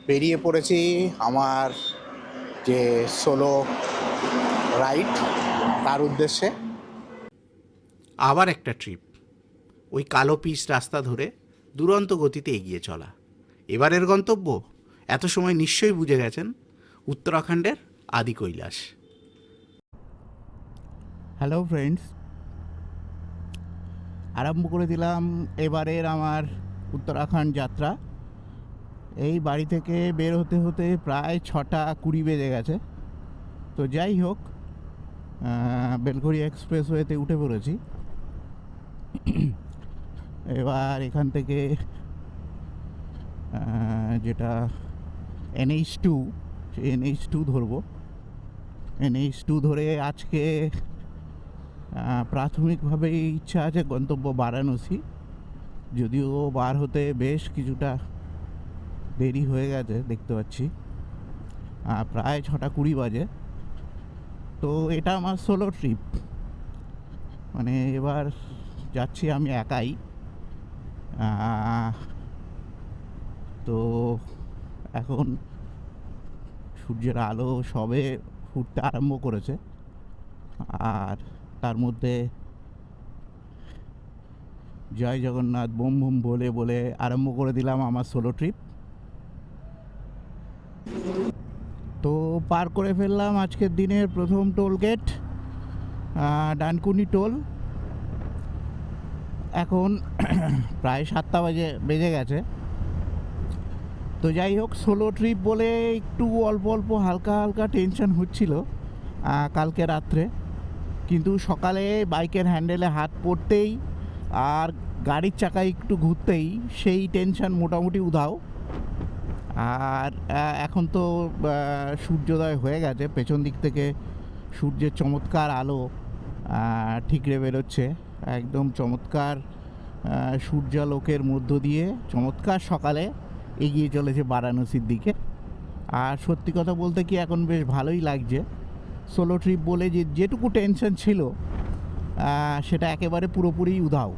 বেরিয়ে পড়েছি আমার যে সোলো রাইড তার উদ্দেশ্যে। আবার একটা ট্রিপ, ওই কালো পিচ রাস্তা ধরে দুরন্ত গতিতে এগিয়ে চলা। এবারের গন্তব্য এত সময় নিশ্চয়ই বুঝে গেছেন, উত্তরাখণ্ডের আদি কৈলাস। হ্যালো ফ্রেন্ডস, আরম্ভ করে দিলাম এবারের আমার উত্তরাখণ্ড যাত্রা। এই বাড়ি থেকে বের হতে হতে প্রায় 6:20 বেজে গেছে। তো যাই হোক, বেলঘড়ি এক্সপ্রেসওয়েতে উঠে পড়েছি। এবার এখান থেকে যেটা NH2, সেই NH2 ধরবো। NH2 ধরে আজকে প্রাথমিকভাবেই ইচ্ছা আছে গন্তব্য বারাণসী, যদিও বার হতে বেশ কিছুটা দেরি হয়ে গেছে দেখতে পাচ্ছি, প্রায় 6:20 বাজে। তো এটা আমার সোলো ট্রিপ, মানে এবার যাচ্ছি আমি একাই। তো এখন সূর্যের আলো সবে ফুটতে আরম্ভ করেছে, আর তার মধ্যে জয় জগন্নাথ বোম বোম বলে বলে আরম্ভ করে দিলাম আমার সোলো ট্রিপ। তো পার করে ফেললাম আজকের দিনের প্রথম টোল গেট, ডানকুনি টোল। এখন প্রায় 7টা বেজে গেছে। তো যাই হোক, সোলো ট্রিপ বলে একটু অল্প অল্প হালকা হালকা টেনশন হচ্ছিল কালকে রাত্রে, কিন্তু সকালে বাইকের হ্যান্ডেলে হাত পড়তেই আর গাড়ির চাকায় একটু ঘুরতেই সেই টেনশন মোটামুটি উধাও। আর এখন তো সূর্যোদয় হয়ে গেছে, পেছন দিক থেকে সূর্যের চমৎকার আলো ঠিকরে বেরোচ্ছে, একদম চমৎকার সূর্যালোকের মধ্য দিয়ে চমৎকার সকালে এগিয়ে চলেছে বারাণসীর দিকে। আর সত্যি কথা বলতে কি, এখন বেশ ভালোই লাগছে। সোলো ট্রিপ বলে যেটুকু টেনশন ছিল সেটা একেবারে পুরোপুরি উধাও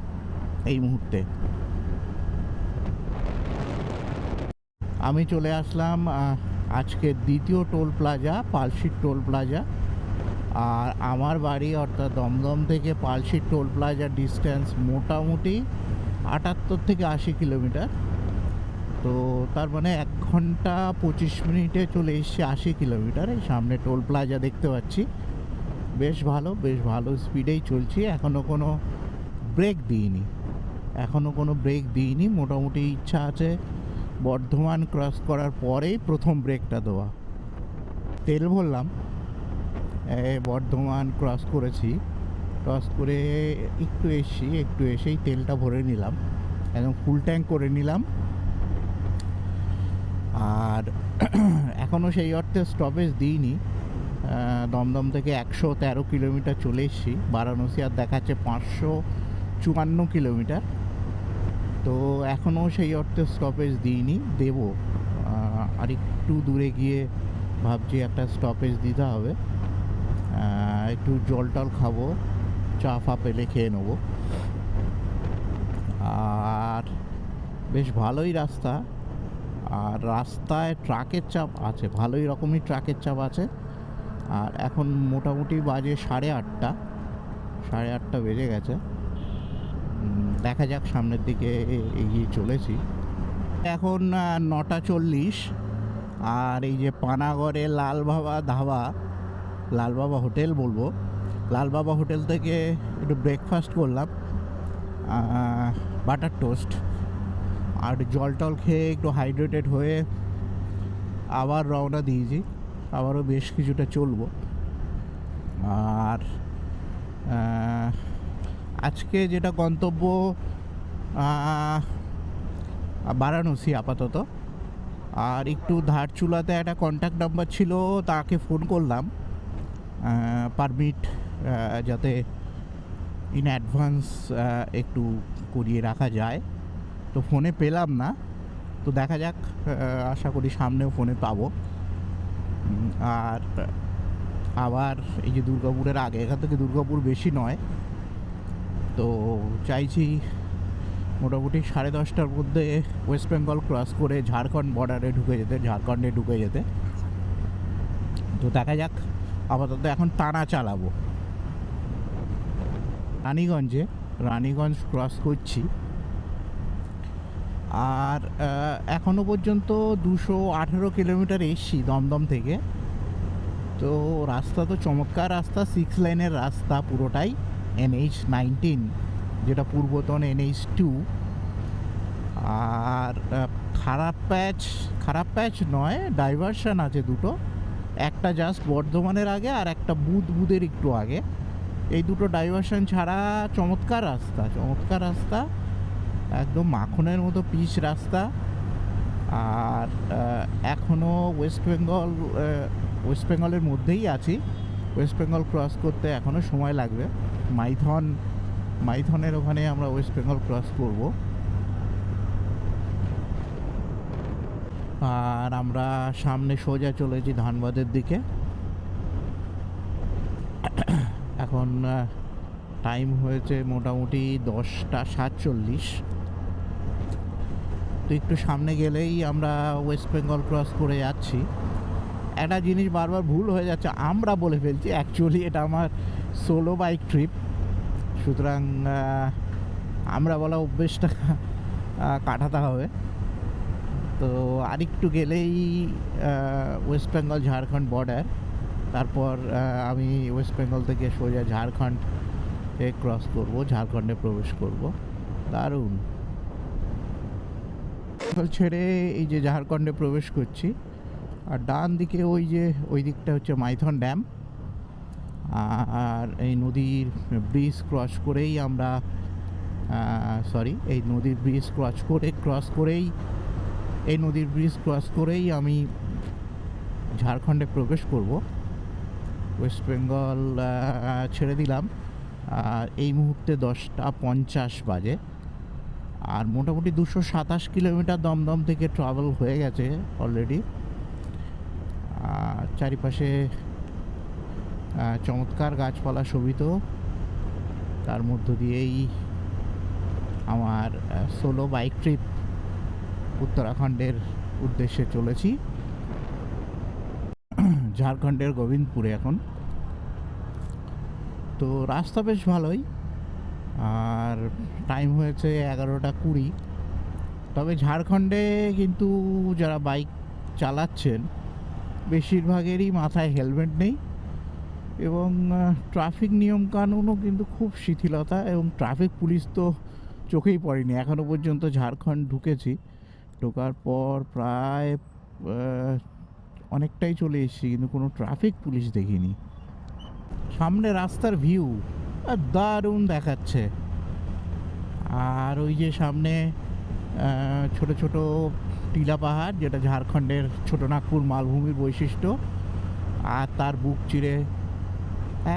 এই মুহূর্তে। আমি চলে আসলাম আজকের দ্বিতীয় toll plaza, Palsit toll plaza. আর আমার বাড়ি অর্থাৎ দমদম থেকে পালশিট টোল প্লাজার ডিস্টেন্স মোটামুটি 78 থেকে 80 কিলোমিটার। তো তার মানে 1 ঘন্টা 25 মিনিটে চলে এসেছি 80 কিলোমিটার। এই সামনে টোল প্লাজা দেখতে পাচ্ছি, বেশ ভালো স্পিডেই চলছি। এখনও কোনো ব্রেক দিইনি। মোটামুটি ইচ্ছা আছে বর্ধমান ক্রস করার পরেই প্রথম ব্রেকটা দেওয়া। তেল ভরলাম, বর্ধমান ক্রস করে একটু এসেই তেলটা ভরে নিলাম, একদম ফুল ট্যাঙ্ক করে নিলাম। আর এখনও সেই অর্থে স্টপেজ দিইনি। দমদম থেকে 113 কিলোমিটার চলে এসেছি, বারাণসী আর দেখাচ্ছে 554 কিলোমিটার। তো এখনও সেই অর্থে স্টপেজ দিইনি, দেব। আর একটু দূরে গিয়ে ভাবছি একটা স্টপেজ দিতে হবে, একটু জল টল খাবো, চা ফা পেলে খেয়ে নেবো। আর বেশ ভালোই রাস্তা, আর রাস্তায় ট্রাকের চাপ আছে, ভালোই রকমই ট্রাকের চাপ আছে। আর এখন মোটামুটি বাজে 8:30 বেজে গেছে। দেখা যাক, সামনের দিকে এগিয়ে চলেছি। এখন 9:40, আর এই যে পানাগড়ে লালবাবা হোটেল বলবো, লালবাবা হোটেল থেকে একটু ব্রেকফাস্ট করলাম, বাটার টোস্ট, আর জল টল খেয়ে একটু হাইড্রেটেড হয়ে আবার রওনা দিয়েছি। আবারও বেশ কিছুটা চলবো। আর আজকে যেটা গন্তব্য বারাণসী আপাতত। আর একটু ধারচুলাতে একটা কন্ট্যাক্ট নাম্বার ছিল, তাকে ফোন করলাম পারমিট যাতে ইন অ্যাডভান্স একটু করিয়ে রাখা যায়। তো ফোনে পেলাম না, তো দেখা যাক, আশা করি সামনেও ফোনে পাবো। আর আবার এই যে দুর্গাপুরের আগে, এখান থেকে দুর্গাপুর বেশি নয়, তো চাইছি মোটামুটি 10:30টার মধ্যে ওয়েস্ট বেঙ্গল ক্রস করে ঝাড়খণ্ড বর্ডারে ঝাড়খণ্ডে ঢুকে যেতে। তো দেখা যাক, আপাতত এখন টানা চালাবো। রানীগঞ্জ ক্রস করছি, আর এখনও পর্যন্ত 218 কিলোমিটার এসছি দমদম থেকে। তো রাস্তা তো চমৎকার রাস্তা, 6 লাইনের রাস্তা পুরোটাই, NH-19 যেটা পূর্বতন NH-2। আর খারাপ প্যাচ নয়, ডাইভারশন আছে দুটো, একটা জাস্ট বর্ধমানের আগে আর একটা বুধের একটু আগে। এই দুটো ডাইভারশন ছাড়া চমৎকার রাস্তা, একদম মাখনের মতো পিচ রাস্তা। আর এখনও ওয়েস্ট বেঙ্গলের মধ্যেই আছি। ওয়েস্ট বেঙ্গল ক্রস করতে এখনও সময় লাগবে। মাইথনের ওখানে আমরা ওয়েস্ট বেঙ্গল ক্রস করব। আর আমরা সামনে সোজা চলেছি ধানবাদের দিকে। এখন টাইম হয়েছে মোটামুটি 10:47। তো একটু সামনে গেলেই আমরা ওয়েস্ট বেঙ্গল ক্রস করে যাচ্ছি। একটা জিনিস বারবার ভুল হয়ে যাচ্ছে, আমরা বলে ফেলছি, অ্যাকচুয়ালি এটা আমার সোলো বাইক ট্রিপ, সুতরাং আমরা বলা অভ্যেসটা কাটাতে হবে। তো আরেকটু গেলেই ওয়েস্ট বেঙ্গল ঝাড়খণ্ড বর্ডার, তারপর আমি ওয়েস্ট বেঙ্গল থেকে সোজা ঝাড়খণ্ডে ক্রস করব, ঝাড়খণ্ডে প্রবেশ করব। দারুণ ছেড়ে এই যে ঝাড়খণ্ডে প্রবেশ করছি। আর ডান দিকে ওই দিকটা হচ্ছে মাইথন ড্যাম। আর এই নদীর ব্রিজ ক্রস করেই আমরা এই নদীর ব্রিজ ক্রস করেই আমি ঝাড়খণ্ডে প্রবেশ করব। ওয়েস্ট বেঙ্গল ছেড়ে দিলাম, আর এই মুহূর্তে 10:50 বাজে। আর মোটামুটি 227 কিলোমিটার দমদম থেকে ট্রাভেল হয়ে গেছে অলরেডি। চারিপাশে চমৎকার গাছপালা শোভিত, তার মধ্য দিয়েই আমার সোলো বাইক ট্রিপ উত্তরাখণ্ডের উদ্দেশ্যে চলেছি। ঝাড়খণ্ডের গোবিন্দপুরে এখন। তো রাস্তা বেশ ভালোই, আর টাইম হয়েছে 11:20। তবে ঝাড়খণ্ডে কিন্তু যারা বাইক চালাচ্ছেন বেশিরভাগেরই মাথায় হেলমেট নেই, এবং ট্রাফিক নিয়মকানুনও কিন্তু খুব শিথিলতা, এবং ট্রাফিক পুলিশ তো চোখেই পড়েনি এখনও পর্যন্ত। ঝাড়খণ্ড ঢোকার পর প্রায় অনেকটাই চলে এসেছি, কিন্তু কোনো ট্রাফিক পুলিশ দেখিনি। সামনে রাস্তার ভিউ দারুণ দেখাচ্ছে। আর ওই যে সামনে ছোট ছোট টিলা পাহাড়, যেটা ঝাড়খণ্ডের ছোটনাগপুর মালভূমির বৈশিষ্ট্য, আর তার বুক চিরে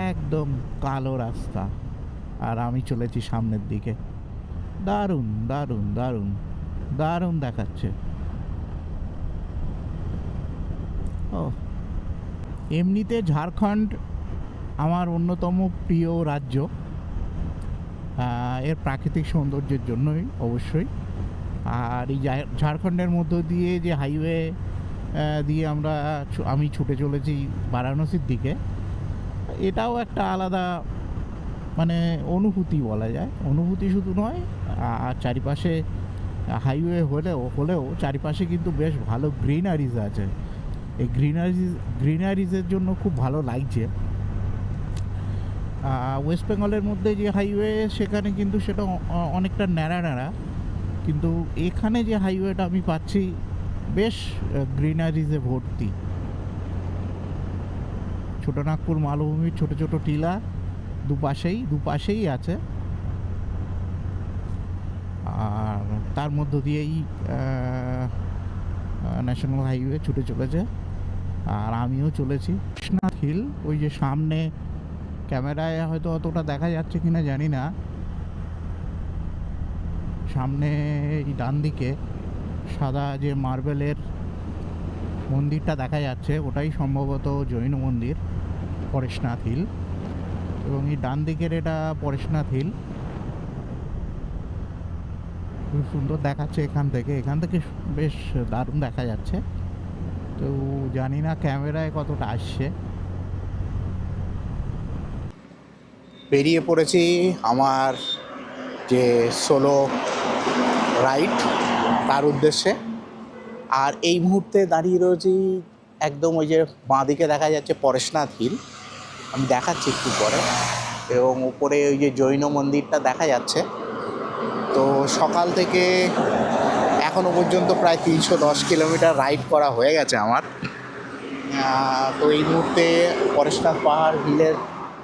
একদম কালো রাস্তা, আর আমি চলেছি সামনের দিকে। দারুণ দারুণ দারুণ দারুণ দেখাচ্ছে। ও, এমনিতে ঝাড়খণ্ড আমার অন্যতম প্রিয় রাজ্য, এর প্রাকৃতিক সৌন্দর্যের জন্যই অবশ্যই। আর এই ঝাড়খণ্ডের মধ্য দিয়ে যে হাইওয়ে দিয়ে আমি ছুটে চলেছি বারাণসীর দিকে, এটাও একটা আলাদা মানে অনুভূতি বলা যায়। অনুভূতি শুধু নয়, আর চারিপাশে হাইওয়ে হলেও চারিপাশে কিন্তু বেশ ভালো গ্রিনারিজ আছে। এই গ্রিনারিজের জন্য খুব ভালো লাগছে। ওয়েস্ট বেঙ্গলের মধ্যে যে হাইওয়ে, সেখানে কিন্তু সেটা অনেকটা ন্যাড়া, কিন্তু এখানে যে হাইওয়েটা আমি পাচ্ছি বেশ গ্রিনারিজে ভর্তি। ছোটনাগপুর মালভূমির ছোট ছোট টিলা দুপাশেই আছে, আর তার মধ্য দিয়েই ন্যাশনাল হাইওয়ে ছুটে চলেছে। আর আমিও চলেছি কৃষ্ণনাথ হিল। ওই যে সামনে, ক্যামেরায় হয়তো অতটা দেখা যাচ্ছে কিনা জানি না, সামনে এই ডান দিকে সাদা যে মার্বেলের মন্দিরটা দেখা যাচ্ছে, ওটাই সম্ভবত জৈন মন্দির, পরেশনাথ হিল। এবং এই ডান দিকের এটা পরেশনাথ হিল। খুব সুন্দর দেখাচ্ছে এখান থেকে বেশ দারুণ দেখা যাচ্ছে। তো জানি না ক্যামেরায় কতটা আসছে। বেরিয়ে পড়েছি আমার যে সোলো রাইড তার উদ্দেশ্যে। আর এই মুহূর্তে দাঁড়িয়ে রয়েছি একদম ওই যে বাঁদিকে দেখা যাচ্ছে পরেশনাথ হিল, আমি দেখাচ্ছি একটু পরে, এবং উপরে ওই যে জৈন মন্দিরটা দেখা যাচ্ছে। তো সকাল থেকে এখনো পর্যন্ত প্রায় 310 কিলোমিটার রাইড করা হয়ে গেছে আমার। তো এই মুহূর্তে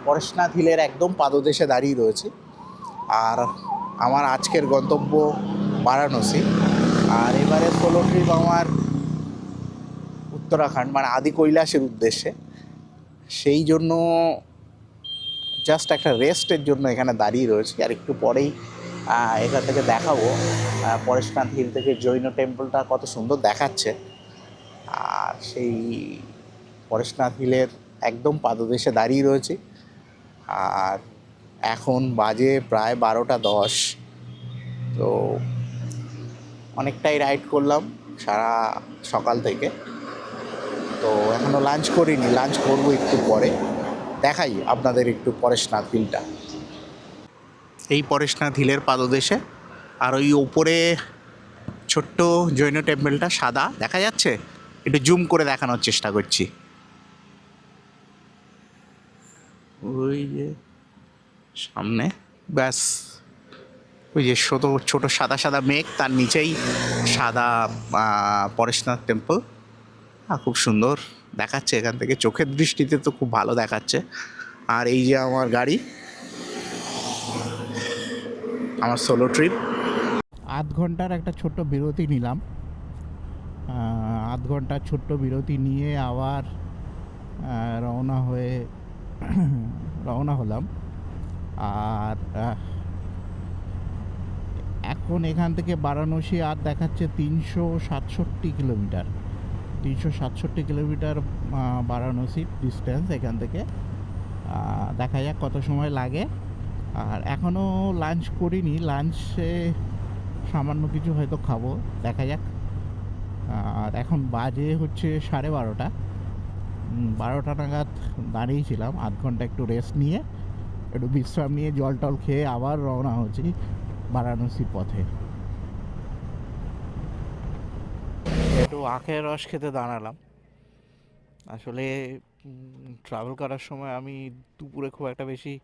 পরেশনাথ হিলের একদম পাদদেশে দাঁড়িয়ে রয়েছি। আর আমার আজকের গন্তব্য বারাণসী। আর এবারে সোলো ট্রিপ আমার উত্তরাখণ্ড, মানে আদি কৈলাসের উদ্দেশ্যে। সেই জন্য জাস্ট একটা রেস্টের জন্য এখানে দাঁড়িয়ে রয়েছি। আর একটু পরেই এখান থেকে দেখাবো পরেশনাথ হিল থেকে জৈন টেম্পলটা কত সুন্দর দেখাচ্ছে। আর সেই পরেশনাথ হিলের একদম পাদদেশে দাঁড়িয়ে রয়েছি। আর এখন বাজে প্রায় 12টা 10। তো অনেকটাই রাইড করলাম সারা সকাল থেকে। তো এখনও লাঞ্চ করিনি, লাঞ্চ করবো একটু পরে। দেখাই আপনাদের একটু পরেশনাথ হিলটা। এই পরেশনাথ হিলের পাদদেশে। আর ওই ওপরে ছোট্ট জৈন টেম্পলটা সাদা দেখা যাচ্ছে, একটু জুম করে দেখানোর চেষ্টা করছি। ওই যে সামনে ব্যাস ওই যে ছোট সাদা সাদা মেঘ, তার নিচেই সাদা পরেশনাথ টেম্পল। খুব সুন্দর দেখাচ্ছে এখান থেকে, চোখের দৃষ্টিতে তো খুব ভালো দেখাচ্ছে। আর এই যে আমার গাড়ি, আমার সোলো ট্রিপ। আধ ঘন্টার একটা ছোট্ট বিরতি নিলাম। আধ ঘন্টার ছোট্ট বিরতি নিয়ে আবার রওনা হলাম। আর এখন এখান থেকে বারাণসী আর দেখাচ্ছে 367 কিলোমিটার। 367 কিলোমিটার বারাণসীর ডিস্টেন্স এখান থেকে। দেখা যাক কত সময় লাগে। আর এখনও লাঞ্চ করিনি, লাঞ্চে সামান্য কিছু হয়তো খাবো, দেখা যাক। আর এখন বাজে হচ্ছে 12:30। 12টা নাগাদ দাঁড়িয়েছিলাম, আধ ঘন্টা একটু রেস্ট নিয়ে, একটু বিশ্রাম নিয়ে, জল টল খেয়ে আবার রওনা হচ্ছি বারাণসীর পথে। একটু আখের রস খেতে দাঁড়ালাম। আসলে ট্রাভেল করার সময় আমি দুপুরে খুব একটা বেশি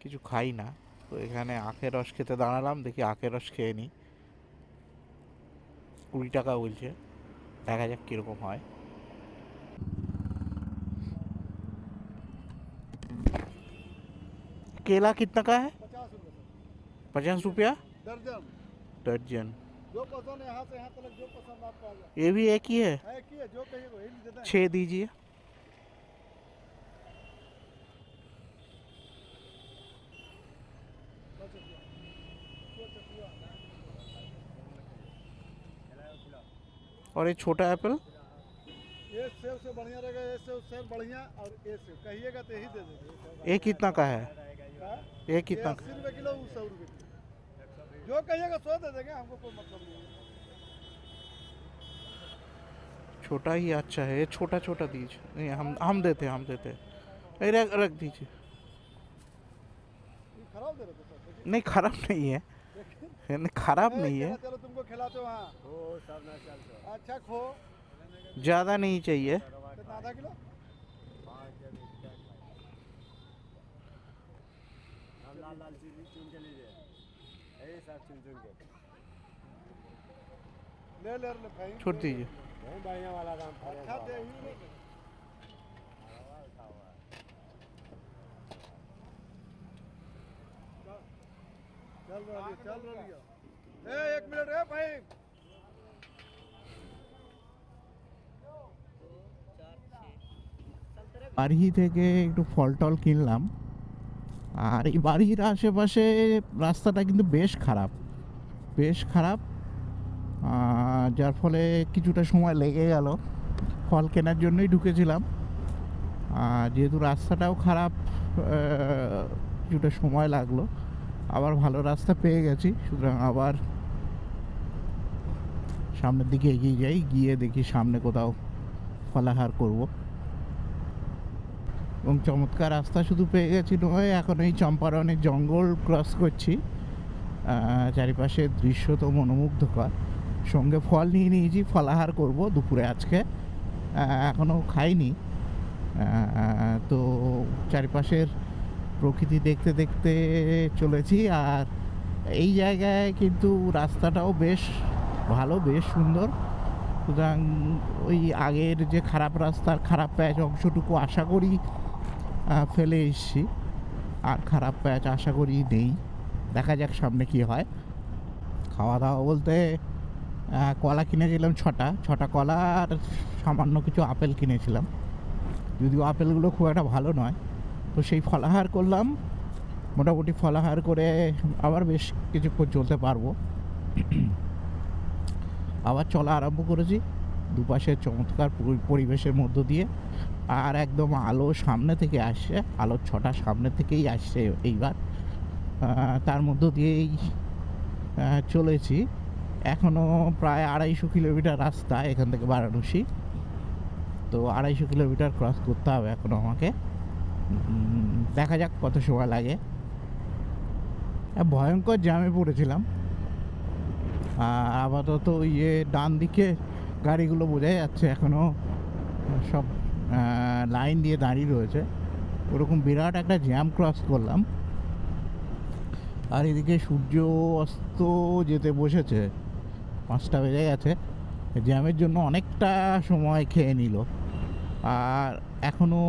কিছু খাই না। তো এখানে আখের রস খেতে দাঁড়ালাম, দেখি আখের রস খেয়ে নিই। 20 টাকা বলছে, দেখা যাক কীরকম হয়। केला कितना का है? 50 रुपया दर्जन। जो पसंद यहाँ से यहाँ तक जो पसंद आपको आ जाए। ये भी एक ही है? एक ही है, जो कहिए वही देते हैं। 6 दीजिए। और ये छोटा एप्पल? ये सेब से बढ़िया रहेगा, ये सेब बढ़िया, और ये सेब कहिएगा तो यही दे देंगे। ये कितना का है? ये कितना? 80 रुपये किलो, 100 रुपये किलो। जो कहिएगा 100 दे देंगे, हमको कोई मतलब नहीं है। छोटा ही अच्छा है, ये छोटा छोटा दीजिए। नहीं, हम देते ये रख दीजिए। ये खराब दे रहे थे सर। नहीं, खराब नहीं है, खराब नहीं है। चलो तुमको खिलाते वहाँ। अच्छा खो। ज़्यादा नहीं चाहिए। कितना, आधा किलो? लाल चुन के लीजिए, यही सब चुन के ले भाई। छोड़ दीजिए। बढ़िया वाला दाम अच्छा दे ही नहीं। चल रही है। एक मिनट है भाई। বাড়ি থেকে একটু ফল টল কিনলাম। আর এই বাড়ির আশেপাশে রাস্তাটা কিন্তু বেশ খারাপ, যার ফলে কিছুটা সময় লেগে গেল। ফল কেনার জন্যই ঢুকেছিলাম, যেহেতু রাস্তাটাও খারাপ, কিছুটা সময় লাগলো। আবার ভালো রাস্তা পেয়ে গেছি, সুতরাং আবার সামনের দিকে এগিয়ে যাই, গিয়ে দেখি সামনে কোথাও ফলাহার করব। এবং চমৎকার রাস্তা শুধু পেয়ে গেছি নয়, এখন এই চম্পারণের জঙ্গল ক্রস করছি। চারিপাশের দৃশ্য তো মনোমুগ্ধকর। সঙ্গে ফল নিয়ে নিয়েছি, ফলাহার করব দুপুরে আজকে। এখনও খাইনি। তো চারিপাশের প্রকৃতি দেখতে দেখতে চলেছি। আর এই জায়গায় কিন্তু রাস্তাটাও বেশ ভালো, বেশ সুন্দর। সুতরাং ওই আগের যে খারাপ রাস্তার খারাপ প্যাচ অংশটুকু আশা করি ফেলে এসছি, আর খারাপ প্যাচ আশা করি নেই। দেখা যাক সামনে কি হয়। খাওয়া দাওয়া বলতে কলা কিনেছিলাম ছটা কলা, আর সামান্য কিছু আপেল কিনেছিলাম, যদিও আপেলগুলো খুব একটা ভালো নয়। তো সেই ফলাহার করলাম। মোটামুটি ফলাহার করে আবার বেশ কিছুক্ষণ চলতে পারবো। আবার চলা আরম্ভ করেছি দুপাশের চমৎকার পরিবেশের মধ্য দিয়ে। আর একদম আলো সামনে থেকে আসছে, আলোর ছটা সামনে থেকেই আসছে এইবার। তার মধ্য দিয়েই চলেছি। এখনও প্রায় 250 কিলোমিটার রাস্তা এখান থেকে বারাণসী। তো 250 কিলোমিটার ক্রস করতে হবে এখনও আমাকে। দেখা যাক কত সময় লাগে। ভয়ঙ্কর জ্যামে পড়েছিলাম। আপাতত ডান দিকে গাড়িগুলো বোঝা যাচ্ছে এখনও সব লাইন দিয়ে দাঁড়িয়ে রয়েছে। ওরকম বিরাট একটা জ্যাম ক্রস করলাম। আর এদিকে সূর্য অস্ত যেতে বসেছে, 5টা বেজে গেছে। জ্যামের জন্য অনেকটা সময় খেয়ে নিল। আর এখনও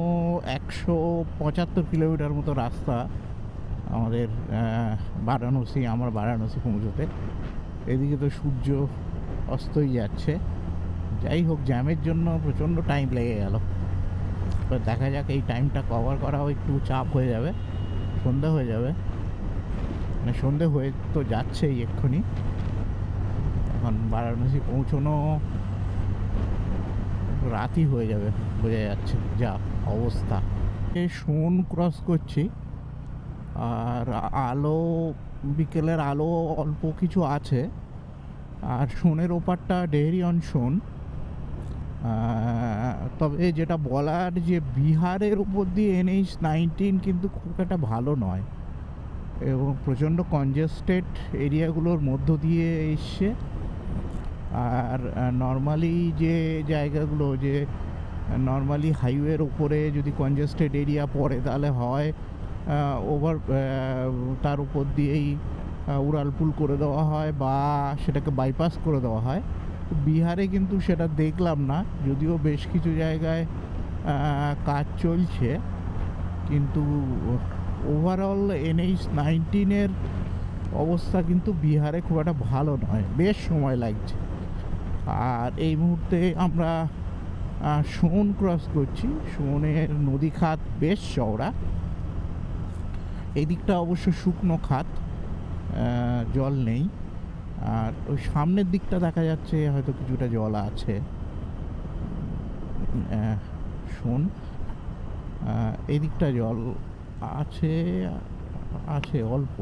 175 কিলোমিটার মতো রাস্তা আমাদের আমার বারাণসী পৌঁছতে। এদিকে তো সূর্য অস্তই যাচ্ছে। যাই হোক, জ্যামের জন্য প্রচণ্ড টাইম লেগে গেল। এবার দেখা যাক, এই টাইমটা কভার করাও একটু চাপ হয়ে যাবে। সন্ধে হয়ে যাবে, মানে সন্ধে হয়ে তো যাচ্ছেই এক্ষুনি। এখন বারাণসী পৌঁছানো রাতই হয়ে যাবে বোঝা যাচ্ছে, যা অবস্থা। সোন ক্রস করছি, আর আলো, বিকেলের আলো অল্প কিছু আছে। আর সোনের ওপারটা ডেহরি অন সোন। তবে যেটা বলার, যে বিহারের উপর দিয়ে NH-19 কিন্তু খুব একটা ভালো নয়, এবং প্রচণ্ড কনজেস্টেড এরিয়াগুলোর মধ্য দিয়ে এসছে। আর নর্মালি যে জায়গাগুলো, যে নর্মালি হাইওয়ের উপরে যদি কনজেস্টেড এরিয়া পড়ে, তাহলে হয় তার উপর দিয়েই উড়ালপুল করে দেওয়া হয়, বা সেটাকে বাইপাস করে দেওয়া হয়। বিহারে কিন্তু সেটা দেখলাম না, যদিও বেশ কিছু জায়গায় কাজ চলছে। কিন্তু ওভারঅল NH-19 অবস্থা কিন্তু বিহারে খুব একটা ভালো নয়, বেশ সময় লাগছে। আর এই মুহূর্তে আমরা সোন ক্রস করছি। সোনের নদী খাত বেশ চওড়া। এই দিকটা অবশ্য শুকনো খাত, জল নেই। আর ওই সামনের দিকটা দেখা যাচ্ছে হয়তো কিছুটা জল আছে। সোন এই দিকটা জল আছে, অল্প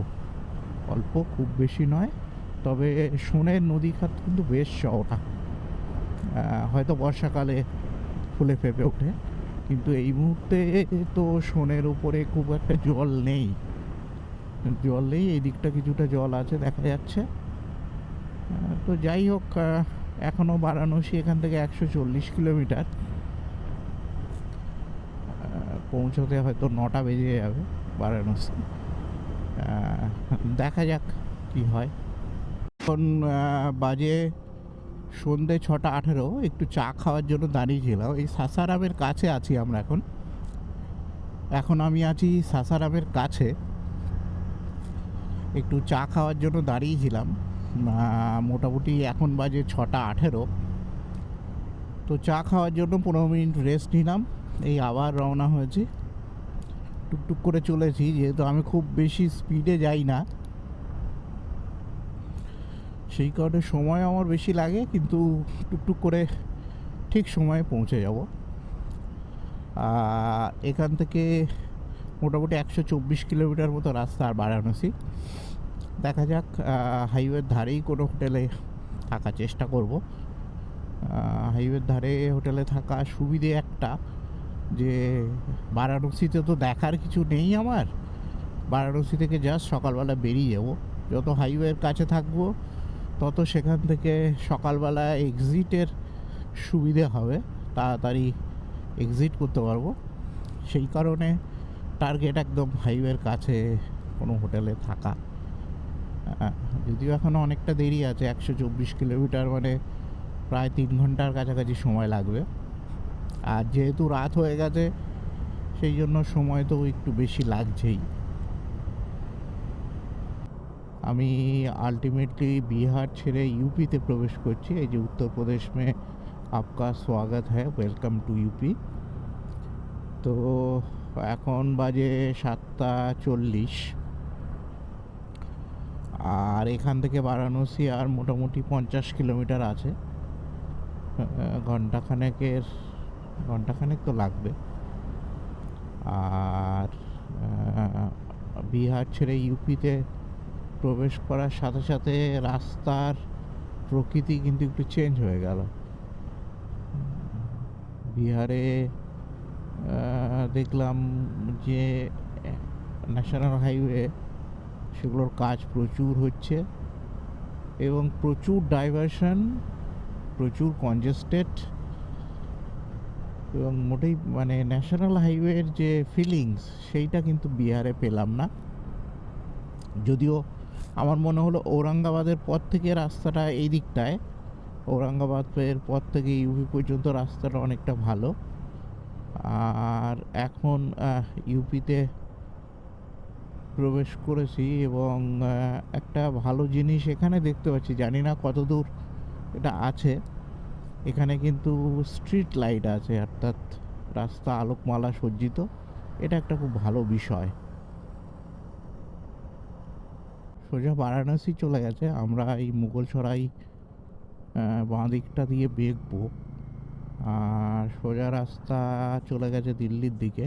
অল্প, খুব বেশি নয়। তবে সোনের নদী খাত কিন্তু বেশ চওড়া। হয়তো বর্ষাকালে ফুলে ফেঁপে ওঠে, কিন্তু এই মুহূর্তে তো সোনের উপরে খুব একটা জল নেই। এই দিকটা কিছুটা জল আছে দেখা যাচ্ছে। তো যাই হোক, এখনও বারাণসী এখান থেকে 140 কিলোমিটার। পৌঁছতে হয়তো 9টা বেজে যাবে বারাণসী। দেখা যাক কি হয়। এখন বাজে সন্ধ্যে 6:18। একটু চা খাওয়ার জন্য দাঁড়িয়েছিলাম। এই সাসারামের কাছে আছি আমরা এখন আমি আছি সাসারামের কাছে। একটু চা খাওয়ার জন্য দাঁড়িয়েছিলাম। মোটামুটি এখন বাজে 6:18। তো চা খাওয়ার জন্য 15 মিনিট রেস্ট নিলাম। এই আবার রওনা হয়েছি, টুকটুক করে চলেছি, যেহেতু আমি খুব বেশি স্পিডে যাই না, সেই কারণে সময় আমার বেশি লাগে, কিন্তু টুকটুক করে ঠিক সময়ে পৌঁছে যাব। এখান থেকে মোটামুটি 124 কিলোমিটার মতো রাস্তা আর বারাণসী। দেখা যাক, হাইওয়ের ধারেই কোনো হোটেলে থাকার চেষ্টা করব। হাইওয়ের ধারে হোটেলে থাকা সুবিধে একটা যে বারাণসীতে তো দেখার কিছু নেই আমার, বারাণসী থেকে জাস্ট সকালবেলা বেরিয়ে যাব। যত হাইওয়ের কাছে থাকবো তত সেখান থেকে সকালবেলা এক্সিটের সুবিধে হবে, তাড়াতাড়ি এক্সিট করতে পারবো। সেই কারণে টার্গেট একদম হাইওয়ের কাছে কোনো হোটেলে থাকা। যদিও এখনও অনেকটা দেরি আছে, 124 কিলোমিটার মানে প্রায় 3 ঘন্টার কাছাকাছি সময় লাগবে। আর যেহেতু রাত হয়ে গেছে সেই জন্য সময় তো একটু বেশি লাগছেই। আমি আলটিমেটলি বিহার ছেড়ে ইউপিতে প্রবেশ করছি। এই যে उत्तर प्रदेश में आपका स्वागत है, वेलकम टू यूपी। তো এখন বাজে 7:40 আর এখান থেকে বারাণসী আর মোটামুটি 50 কিলোমিটার আছে। ঘন্টাখানেক তো লাগবে। আর বিহার ছেড়ে ইউপিতে প্রবেশ করার সাথে সাথে রাস্তার প্রকৃতি কিন্তু একটু চেঞ্জ হয়ে গেল। বিহারে দেখলাম যে ন্যাশনাল হাইওয়ে সেগুলোর কাজ প্রচুর হচ্ছে এবং প্রচুর ডাইভারশন, প্রচুর কনজেস্টেড, এবং মোটেই মানে ন্যাশনাল হাইওয়ের যে ফিলিংস সেইটা কিন্তু বিহারে পেলাম না। যদিও আমার মনে হলো ঔরঙ্গাবাদের পর থেকে রাস্তাটা এই দিকটায়, ঔরঙ্গাবাদের পর থেকে ইউপি পর্যন্ত রাস্তাটা অনেকটা ভালো। আর এখন ইউপিতে প্রবেশ করেছি এবং একটা ভালো জিনিস এখানে দেখতে পাচ্ছি, জানি না কতদূর এটা আছে। এখানে কিন্তু স্ট্রিট লাইট আছে, অর্থাৎ রাস্তা আলোকমালা সজ্জিত। এটা একটা খুব ভালো বিষয়। সোজা বারাণসী চলে গেছে, আমরা এই মুঘলসরাই বাঁ দিকটা দিয়ে বেঁকবো আর সোজা রাস্তা চলে গেছে দিল্লির দিকে।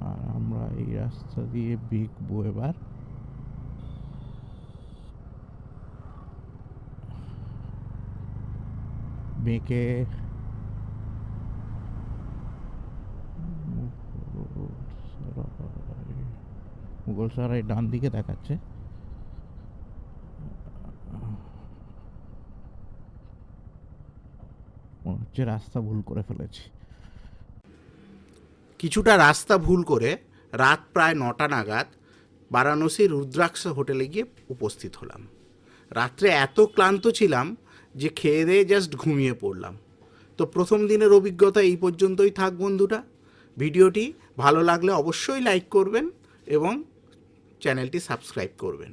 আর আমরা এই রাস্তা দিয়ে বেঁকবো এবার। বেঁকে মুঘলসরাই ডান দিকে দেখাচ্ছে। মনে হচ্ছে রাস্তা ভুল করে ফেলেছি। কিছুটা রাস্তা ভুল করে রাত প্রায় 9টা নাগাদ বারাণসীর রুদ্রাক্ষ হোটেলে গিয়ে উপস্থিত হলাম। রাত্রে এত ক্লান্ত ছিলাম যে খেয়ে দিয়ে জাস্ট ঘুমিয়ে পড়লাম। তো প্রথম দিনের অভিজ্ঞতা এই পর্যন্তই থাক বন্ধুরা। ভিডিওটি ভালো লাগলে অবশ্যই লাইক করবেন এবং চ্যানেলটি সাবস্ক্রাইব করবেন।